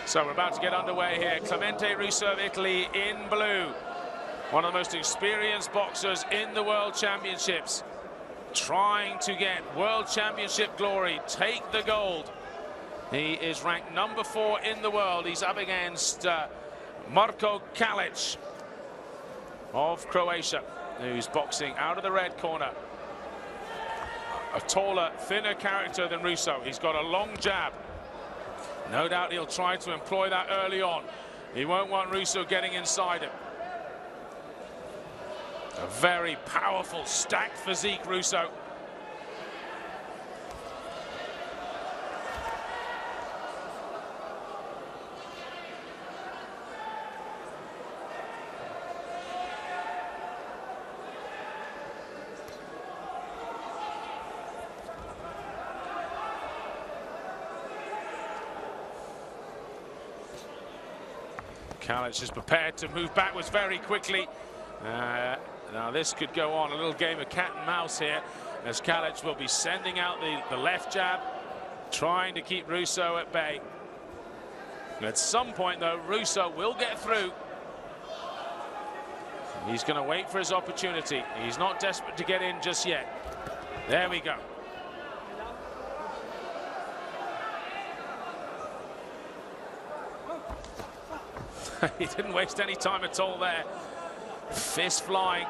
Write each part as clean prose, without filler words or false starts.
So we're about to get underway here. Clemente RUSSO of Italy in blue. One of the most experienced boxers in the World Championships. Trying to get World Championship glory, take the gold. He is ranked number 4 in the world. He's up against Marko CALIC of Croatia, who's boxing out of the red corner. A taller, thinner character than Russo. He's got a long jab. No doubt he'll try to employ that early on. He won't want Russo getting inside him. A very powerful, stacked physique, Russo. CALIC is prepared to move backwards very quickly. Now this could go on, a little game of cat and mouse here, as CALIC will be sending out the left jab, trying to keep Russo at bay. At some point though, Russo will get through. He's going to wait for his opportunity. He's not desperate to get in just yet. There we go. He didn't waste any time at all there. Fist flying.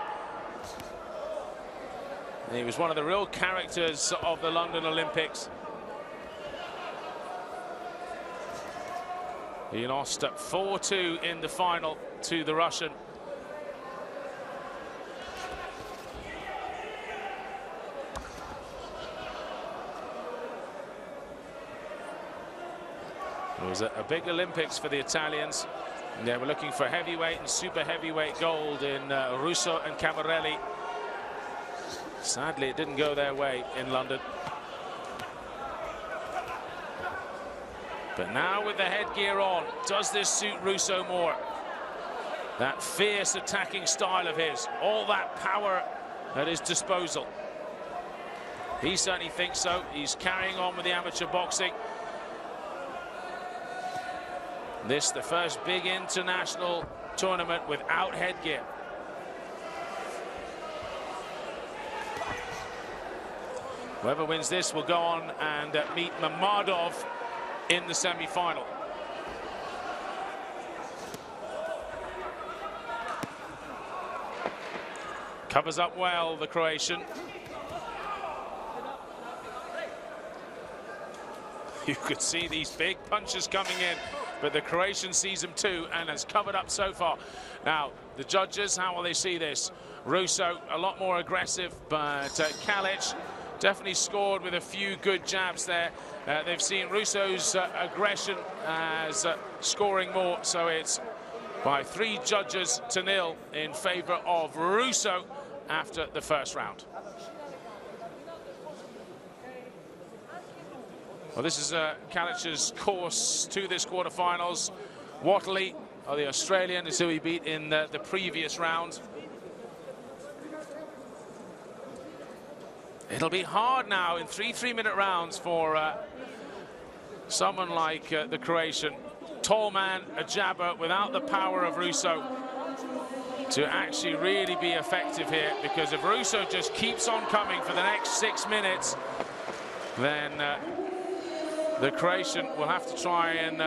He was one of the real characters of the London Olympics. He lost at 4-2 in the final to the Russian. It was a big Olympics for the Italians. They were looking for heavyweight and super heavyweight gold in Russo and Camarelli. Sadly, it didn't go their way in London. But now with the headgear on, does this suit Russo more? That fierce attacking style of his, all that power at his disposal. He certainly thinks so. He's carrying on with the amateur boxing. This the first big international tournament without headgear. Whoever wins this will go on and meet Mammadov in the semi-final. Covers up well, the Croatian. You could see these big punches coming in, but the Croatian sees them too and has covered up so far. Now, the judges, how will they see this? Russo, a lot more aggressive, but CALIC definitely scored with a few good jabs there. They've seen Russo's aggression as scoring more, so it's by 3 judges to 0 in favor of Russo after the first round. Well, this is CALIC's course to this quarterfinals. Watley, the Australian, is who he beat in the previous round. It'll be hard now in 3 3-minute rounds for someone like the Croatian. Tall man, a jabber, without the power of Russo, to actually really be effective here. Because if Russo just keeps on coming for the next 6 minutes, then the Croatian will have to try and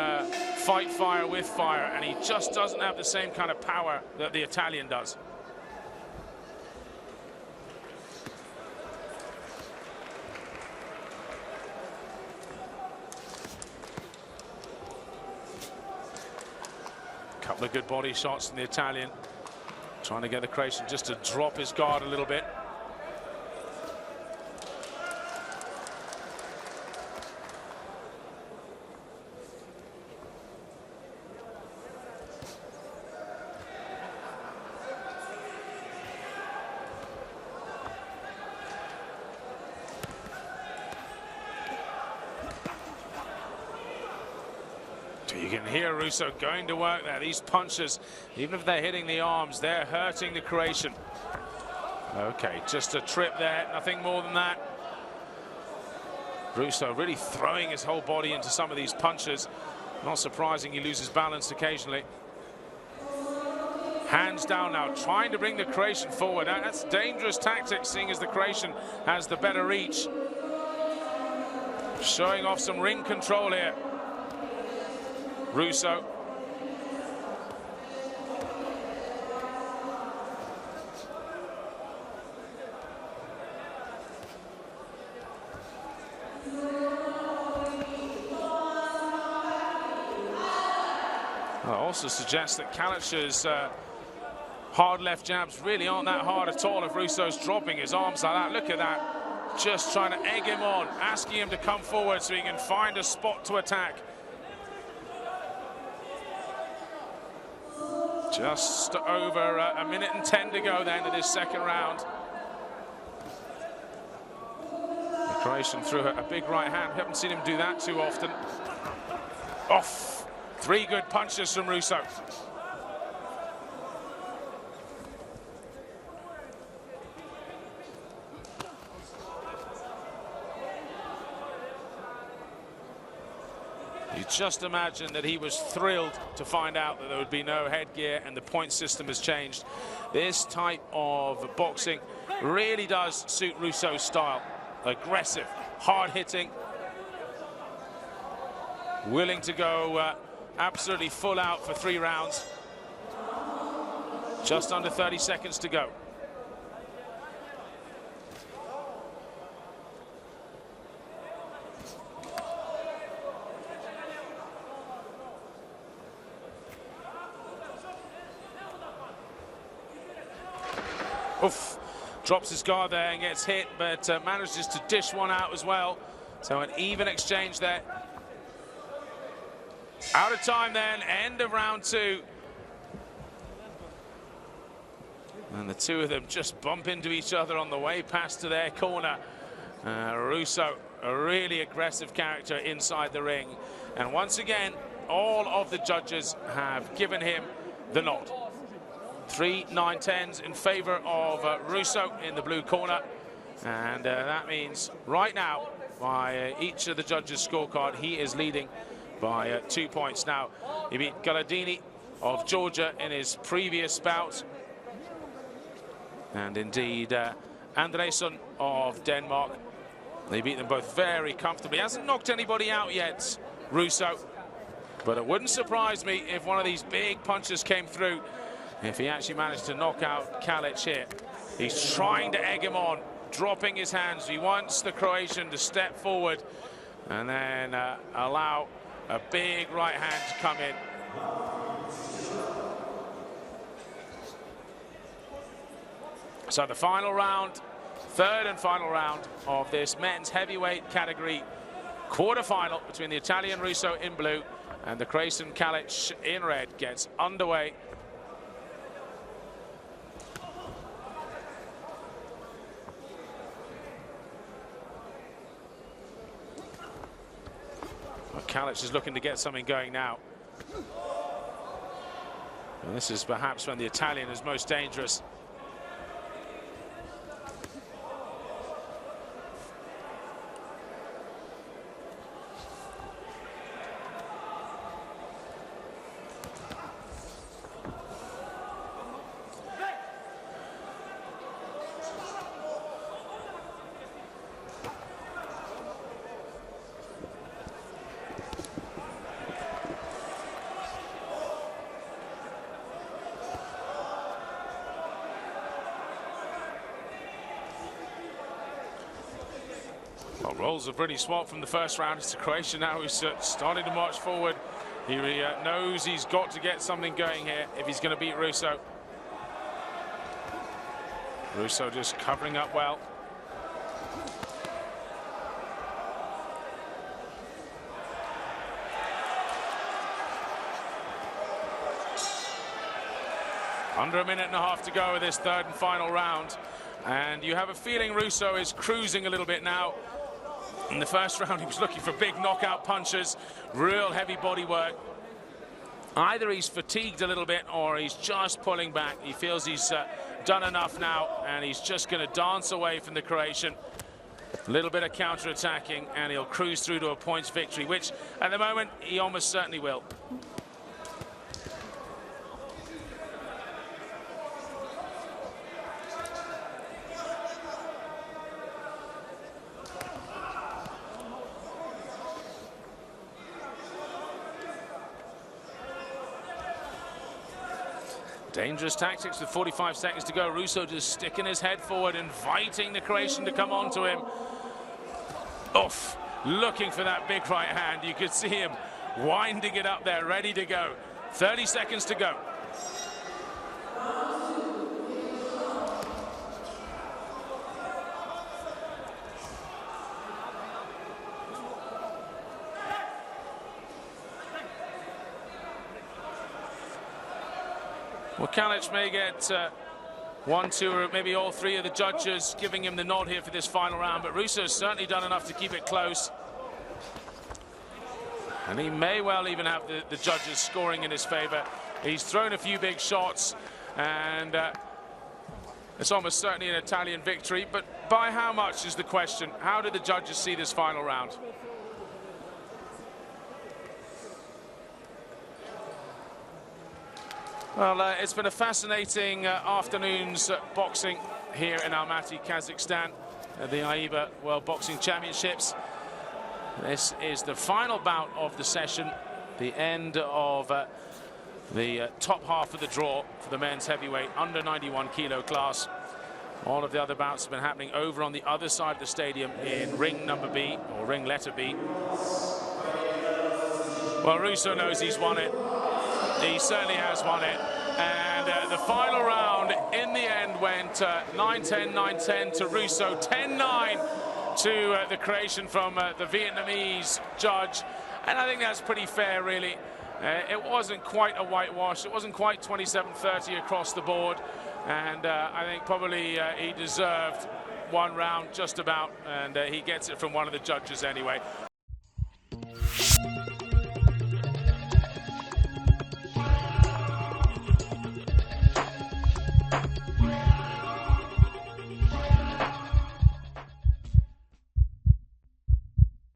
fight fire with fire, and he just doesn't have the same kind of power that the Italian does. Couple of good body shots from the Italian, trying to get the Croatian just to drop his guard a little bit. You can hear Russo going to work there. These punches, even if they're hitting the arms, they're hurting the Croatian. Okay, just a trip there, nothing more than that. Russo really throwing his whole body into some of these punches. Not surprising he loses balance occasionally. Hands down now, trying to bring the Croatian forward. That's dangerous tactics, seeing as the Croatian has the better reach. Showing off some ring control here. Russo. Also suggests that Calic's hard left jabs really aren't that hard at all if Russo's dropping his arms like that. Look at that. Just trying to egg him on, asking him to come forward so he can find a spot to attack. Just over a minute and 10 to go then to this second round. The Croatian threw a big right hand. We haven't seen him do that too often. Off. 3 good punches from Russo. You just imagine that he was thrilled to find out that there would be no headgear and the point system has changed. This type of boxing really does suit Russo's style. Aggressive, hard-hitting, willing to go absolutely full out for 3 rounds. Just under 30 seconds to go. Oof. Drops his guard there and gets hit, but manages to dish one out as well. So an even exchange there. Out of time then, end of round 2. And the two of them just bump into each other on the way past to their corner. Russo, a really aggressive character inside the ring. And once again, all of the judges have given him the nod. 3 9-10s in favor of Russo in the blue corner. And that means right now, by each of the judges' scorecard, he is leading by 2 points. Now, he beat Galadini of Georgia in his previous bout. And indeed, Andresen of Denmark. They beat them both very comfortably. He hasn't knocked anybody out yet, Russo. But it wouldn't surprise me if one of these big punches came through, if he actually managed to knock out Calic here. He's trying to egg him on, dropping his hands. He wants the Croatian to step forward and then allow a big right hand to come in. So the final round, third and final round of this men's heavyweight category quarter-final between the Italian Russo in blue and the Croatian Calic in red gets underway. Calic is looking to get something going now. And this is perhaps when the Italian is most dangerous. Rolls a pretty swap from the first round. It's the Croatian now who's starting to march forward. He knows he's got to get something going here if he's going to beat Russo. Russo just covering up well. Under a minute and a half to go with this third and final round. And you have a feeling Russo is cruising a little bit now. In the first round, he was looking for big knockout punches, real heavy body work. Either he's fatigued a little bit or he's just pulling back. He feels he's done enough now, and he's just going to dance away from the Croatian. A little bit of counter-attacking, and he'll cruise through to a points victory, which at the moment he almost certainly will. Dangerous tactics with 45 seconds to go. Russo just sticking his head forward, inviting the Croatian to come on to him. Oof, looking for that big right hand. You could see him winding it up there, ready to go. 30 seconds to go. Well, CALIC may get one, two, or maybe all three of the judges giving him the nod here for this final round, but Russo's certainly done enough to keep it close. And he may well even have the judges scoring in his favor. He's thrown a few big shots, and it's almost certainly an Italian victory, but by how much is the question? How did the judges see this final round? Well, it's been a fascinating afternoon's boxing here in Almaty, Kazakhstan, at the AIBA World Boxing Championships. This is the final bout of the session, the end of the top half of the draw for the men's heavyweight under 91 kilo class. All of the other bouts have been happening over on the other side of the stadium in ring number B, or ring letter B. Well, Russo knows he's won it. He certainly has won it. And the final round, in the end, went 9-10, 9-10 to Russo, 10-9 to the Croatian from the Vietnamese judge. And I think that's pretty fair, really. It wasn't quite a whitewash. It wasn't quite 27-30 across the board. And I think probably he deserved one round just about. And he gets it from one of the judges anyway.